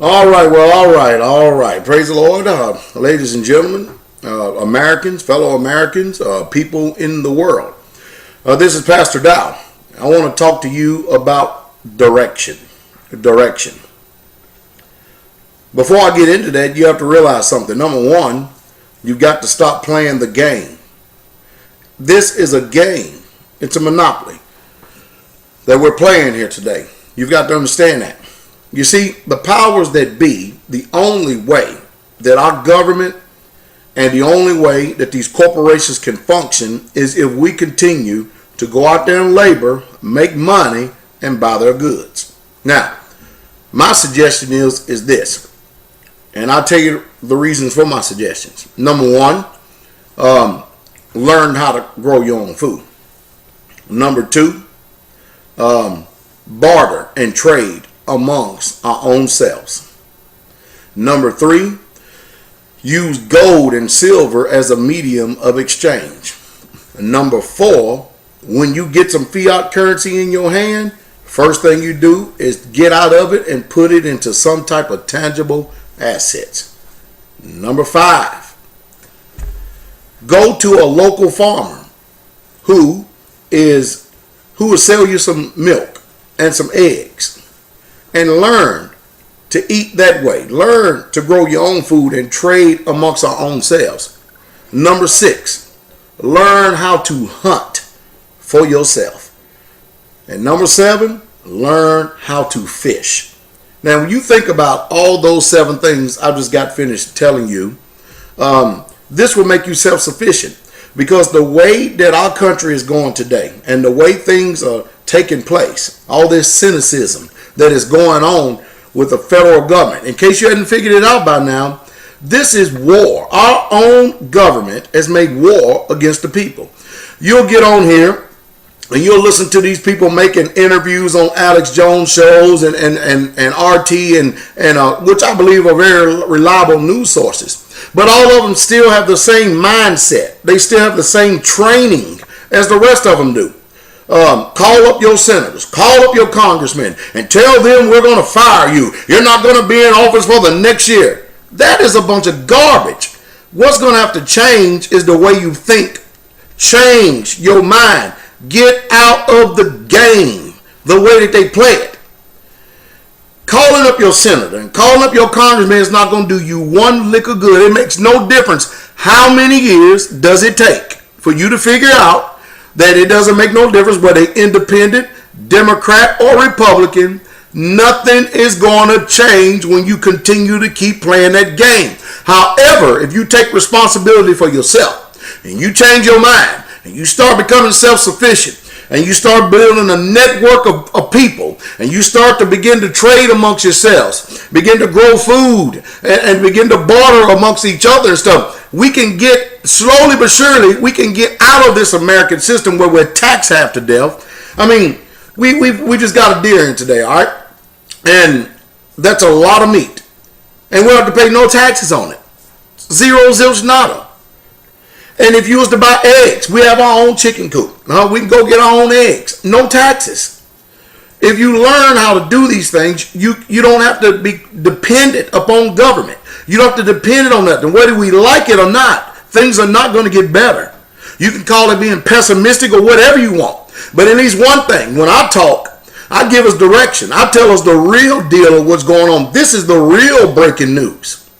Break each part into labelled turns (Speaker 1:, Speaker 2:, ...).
Speaker 1: All right. Praise the Lord, ladies and gentlemen, Americans, fellow Americans, people in the world. This is Pastor Dow. I want to talk to you about direction. Direction. Before I get into that, you have to realize something. Number one, you've got to stop playing the game. This is a game. It's a monopoly that we're playing here today. You've got to understand that. You see, the powers that be, the only way that our government and the only way that these corporations can function is if we continue to go out there and labor, make money, and buy their goods. Now, my suggestion is this, and I'll tell you the reasons for my suggestions. Number one, learn how to grow your own food. Number two, barter and trade amongst our own selves. Number three, use gold and silver as a medium of exchange. Number four, when you get some fiat currency in your hand, first thing you do is get out of it and put it into some type of tangible assets. Number five, go to a local farmer who will sell you some milk and some eggs, and learn to eat that way. Learn to grow your own food and trade amongst our own selves. Number six, learn how to hunt for yourself. And number seven, learn how to fish. Now, when you think about all those seven things I just got finished telling you, this will make you self-sufficient, because the way that our country is going today and the way things are taking place, all this cynicism that is going on with the federal government. In case you hadn't figured it out by now, this is war. Our own government has made war against the people. You'll get on here and you'll listen to these people making interviews on Alex Jones shows and RT and which I believe are very reliable news sources. But all of them still have the same mindset. They still have the same training as the rest of them do. Call up your senators, call up your congressmen, and tell them we're going to fire you. You're not going to be in office for the next year. That is a bunch of garbage. What's going to have to change is the way you think. Change your mind. Get out of the game the way that they play it. Calling up your senator and calling up your congressman is not going to do you one lick of good. It makes no difference how many years does it take for you to figure out that it doesn't make no difference whether they're independent, Democrat, or Republican. Nothing is going to change when you continue to keep playing that game. However, if you take responsibility for yourself and you change your mind and you start becoming self-sufficient and you start building a network of people and you start to begin to trade amongst yourselves, begin to grow food and begin to barter amongst each other and stuff, we can get, slowly but surely, we can get out of this American system where we're taxed half to death. I mean, we just got a deer in today, all right? And that's a lot of meat. And we don't have to pay no taxes on it. Zero, zilch, nada. And if you was to buy eggs, we have our own chicken coop. We can go get our own eggs. No taxes. If you learn how to do these things, you don't have to be dependent upon government. You don't have to depend on nothing. Whether we like it or not, things are not going to get better. You can call it being pessimistic or whatever you want. But at least one thing, when I talk, I give us direction. I tell us the real deal of what's going on. This is the real breaking news.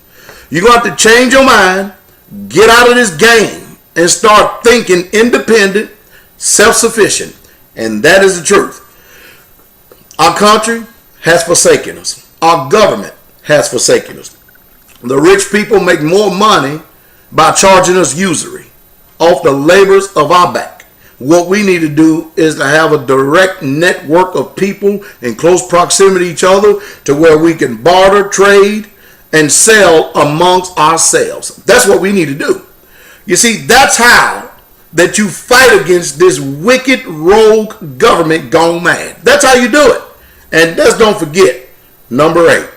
Speaker 1: You're going to have to change your mind, get out of this game, and start thinking independent, self-sufficient. And that is the truth. Our country has forsaken us. Our government has forsaken us. The rich people make more money by charging us usury off the labors of our back. What we need to do is to have a direct network of people in close proximity to each other to where we can barter, trade, and sell amongst ourselves. That's what we need to do. You see, that's how that you fight against this wicked rogue government gone mad. That's how you do it. And just don't forget, number 8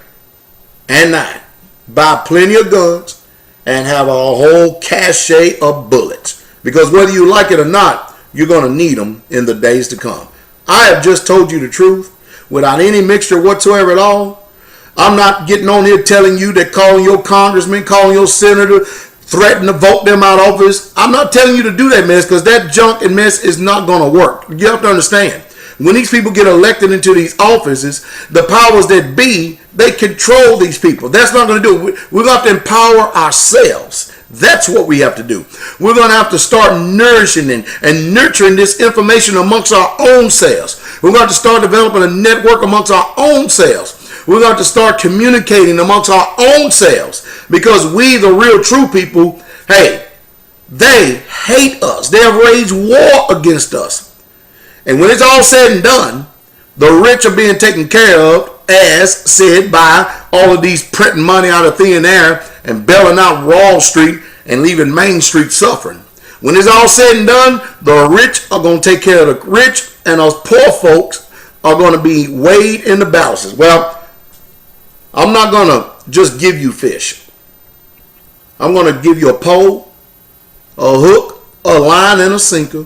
Speaker 1: and 9. Buy plenty of guns and have a whole cache of bullets. Because whether you like it or not, you're going to need them in the days to come. I have just told you the truth without any mixture whatsoever at all. I'm not getting on here telling you that calling your congressman, calling your senator, threaten to vote them out of office. I'm not telling you to do that mess, because that junk and mess is not going to work. You have to understand. When these people get elected into these offices, the powers that be, they control these people. That's not going to do it. We're going to have to empower ourselves. That's what we have to do. We're going to have to start nourishing and nurturing this information amongst our own selves. We're going to have to start developing a network amongst our own selves. We're going to have to start communicating amongst our own selves, because we, the real true people, hey, they hate us. They have waged war against us. And when it's all said and done, the rich are being taken care of, as said by all of these printing money out of thin air and bailing out Wall Street and leaving Main Street suffering. When it's all said and done, the rich are going to take care of the rich, and us poor folks are going to be weighed in the balances. Well, I'm not going to just give you fish. I'm going to give you a pole, a hook, a line, and a sinker.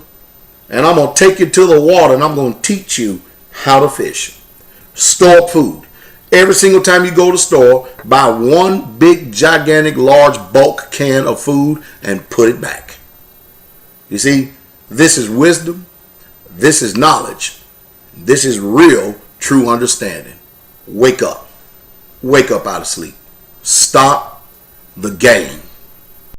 Speaker 1: And I'm going to take you to the water, and I'm going to teach you how to fish. Store food. Every single time you go to the store, buy one big, gigantic, large bulk can of food and put it back. You see, this is wisdom. This is knowledge. This is real, true understanding. Wake up. Wake up out of sleep. Stop the game.